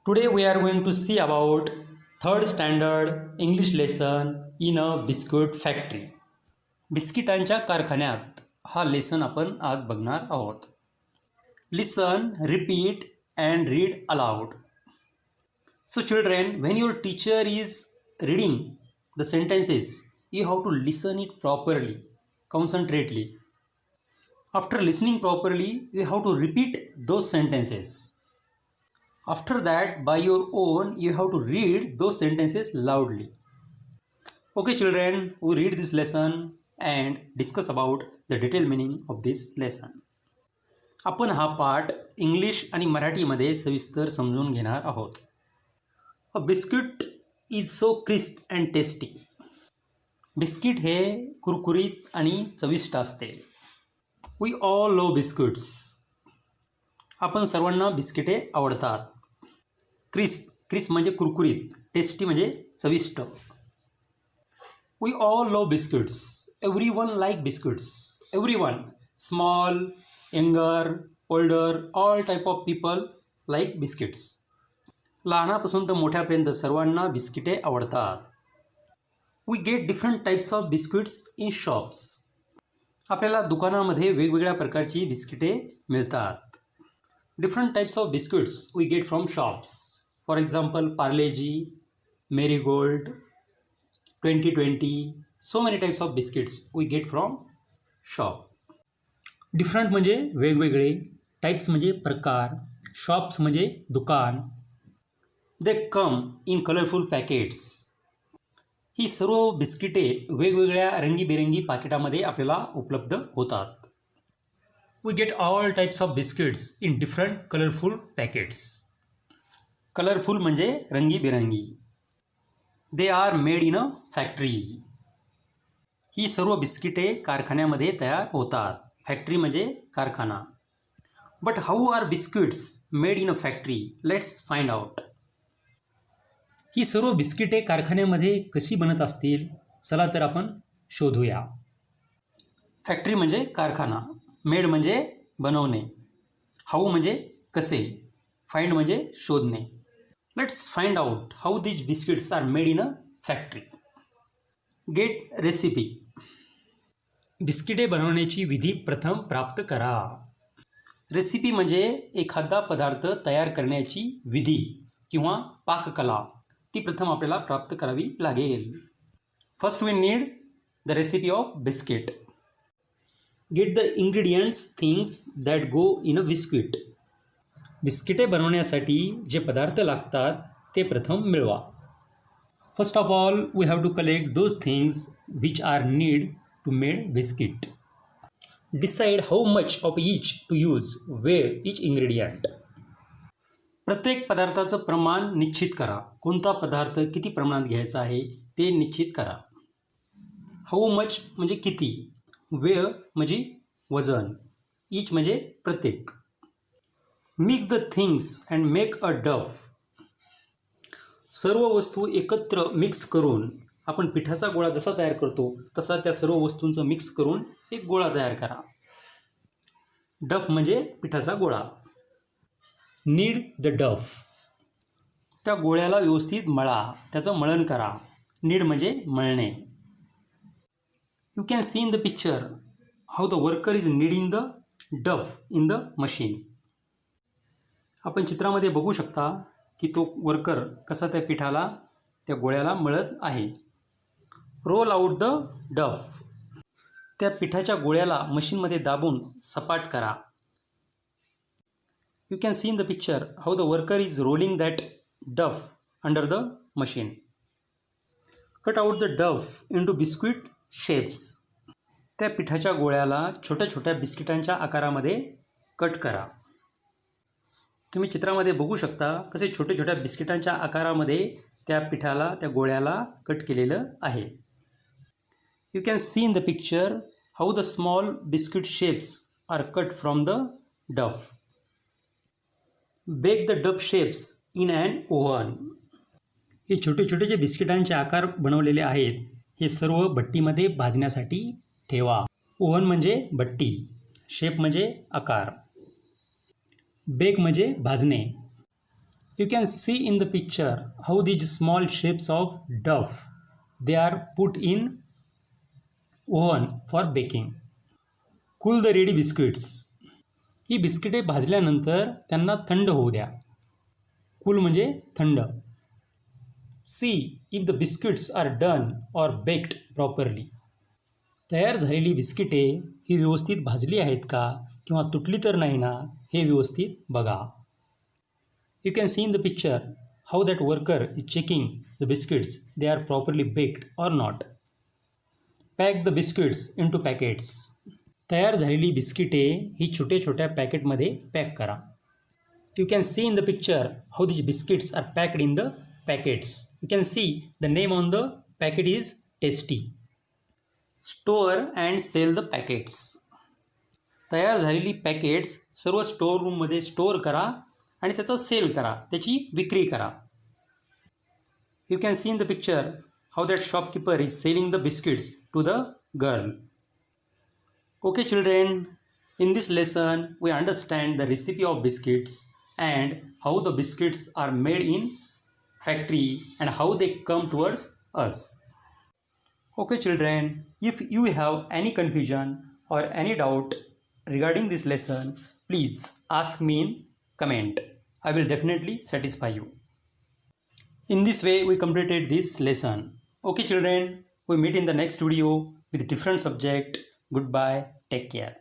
Today we are going to see about third standard English lesson in a biscuit factory. बिस्किटांच्या कारखान्यात हा lesson आपण आज बघणार आहोत. Listen, repeat and read aloud. So children, when your teacher is reading the sentences, you have to listen it properly, concentrately. After listening properly, you have to repeat those sentences. After that, by your own, you have to read those sentences loudly. Okay children, we read this lesson and discuss about the detailed meaning of this lesson. आपण हा पाठ English आणि मराठीमध्ये सविस्तर समजून घेणार आहोत. A biscuit is so crisp and tasty. Biscuit हे कुरकुरीत आणि चविष्ट असते. We all love biscuits. आपण सर्वांना बिस्किटे आवडतात. क्रिस्प म्हणजे कुरकुरीत, टेस्टी म्हणजे चविष्ट. We all love biscuits. Every one like biscuits. Every one, small, younger, older, all type of people like biscuits. लहानापासून तर मोठ्यापर्यंत सर्वांना बिस्किटे आवडतात. We get different types of biscuits in shops. आपल्याला दुकानामध्ये वेगवेगळ्या प्रकारची बिस्किटे मिळतात. Different types of biscuits we get from shops. For example Parle G, Marigold, 2020. So many types of biscuits we get from shop. Different म्हणजे वेगवेगळे, टाइप्स म्हणजे प्रकार, शॉप्स म्हणजे दुकान. दे कम इन कलरफुल पॅकेट्स. ही सर्व बिस्किटे वेगवेगळ्या रंगीबेरंगी पाकिटामध्ये आपल्याला उपलब्ध होतात. We get all types of biscuits in different colorful packets. Colorful म्हणजे रंगीबेरंगी. They are made in a factory. ही सर्व बिस्किटे कारखान्यामध्ये तयार होतात. फॅक्टरी म्हणजे कारखाना. But how are biscuits made in a factory? Let's find out. ही सर्व बिस्किटे कारखान्यामध्ये कशी बनत असतील? चला तर आपण शोधूया. फॅक्टरी म्हणजे कारखाना. मेड म्हणजे बनवणे. हाऊ म्हणजे कसे. फाइंड म्हणजे शोधणे. Let's find out how these biscuits are made in a factory. Get recipe. बिस्किटे बनवण्याची विधी प्रथम प्राप्त करा. रेसिपी म्हणजे एखादा पदार्थ तयार करण्याची विधी किंवा पाककला. ती प्रथम आपल्याला प्राप्त करावी लागेल. First we need the recipe of biscuit. Get the ingredients things that go in a biscuit. बिस्किटे बनवण्यासाठी जे पदार्थ लागतात ते प्रथम मिळवा. First of all we have to collect those things which are need to made biscuit. Decide how much of each to use where each ingredient. प्रत्येक पदार्थाचं प्रमाण निश्चित करा. कोणता पदार्थ किती प्रमाणात घ्यायचा आहे ते निश्चित करा. हाऊ मच म्हणजे किती. वेअर म्हणजे वजन. ईच म्हणजे प्रत्येक. Mix the things and make a डफ. सर्व वस्तू एकत्र मिक्स करून आपण पिठाचा गोळा जसा तयार करतो तसा त्या सर्व वस्तूंचं मिक्स करून एक गोळा तयार करा. डफ म्हणजे पिठाचा गोळा. नीड द डफ. त्या गोळ्याला व्यवस्थित मळा. त्याचं मळण करा. नीड म्हणजे मळणे. You can see in the picture how the worker is kneading the dough in the machine. आपण चित्रामध्ये बघू शकता की तो वर्कर कसा त्या पिठाला, त्या गोळ्याला मळत आहे. रोल आउट द डफ. त्या पिठाच्या गोळ्याला मशीनमध्ये दाबून सपाट करा. You can see in the picture how the worker is rolling that dough under the machine. Cut out the dough into biscuit shapes. त्या पिठाच्या गोळ्याला छोट्या छोट्या बिस्किटांच्या आकारामध्ये कट करा. तुम्ही चित्रामध्ये बघू शकता कसे छोट्या छोट्या बिस्किटांच्या आकारामध्ये त्या पिठाला, त्या गोळ्याला कट केलेलं आहे. You can see in the picture how the small biscuit shapes are cut from the dough. Bake the dough shapes in an oven. हे छोटे छोटे जे बिस्किटांचे आकार बनवलेले आहेत हे सर्व भट्टीमध्ये भाजण्यासाठी ठेवा. ओव्हन म्हणजे भट्टी. शेप म्हणजे आकार. बेक म्हणजे भाजणे. You can see in the picture how these small shapes of dough they are put in oven for baking. Cool the ready biscuits. ही बिस्किटे भाजल्यानंतर त्यांना थंड होऊ द्या. कूल म्हणजे थंड. See if the biscuits are done और बेक्ड प्रॉपरली. तयार झालेली बिस्किटे ही व्यवस्थित भाजली आहेत का किंवा तुटली तर नाही ना हे व्यवस्थित बघा. You can see in the picture how that worker is checking the biscuits they are properly baked or not. Pack the biscuits into packets. तयार झालेली बिस्किटे ही छोट्या छोट्या पॅकेटमध्ये पॅक करा. You can see in the picture how these biscuits are packed in the packets. You can see the name on the packet is Tasty. Store and sell the packets. तयार झालेली packets सर्व store रूममध्ये store करा आणि त्याचा sale करा, त्याची विक्री करा. You can see in the picture how that shopkeeper is selling the biscuits to the girl. Okay children, in this lesson we understand the recipe of biscuits and how the biscuits are made in factory and how they come towards us. Okay children, if you have any confusion or any doubt regarding this lesson, please ask me in comment. I will definitely satisfy you. In this way we completed this lesson. Okay children, we meet in the next video with different subject. Goodbye, take care.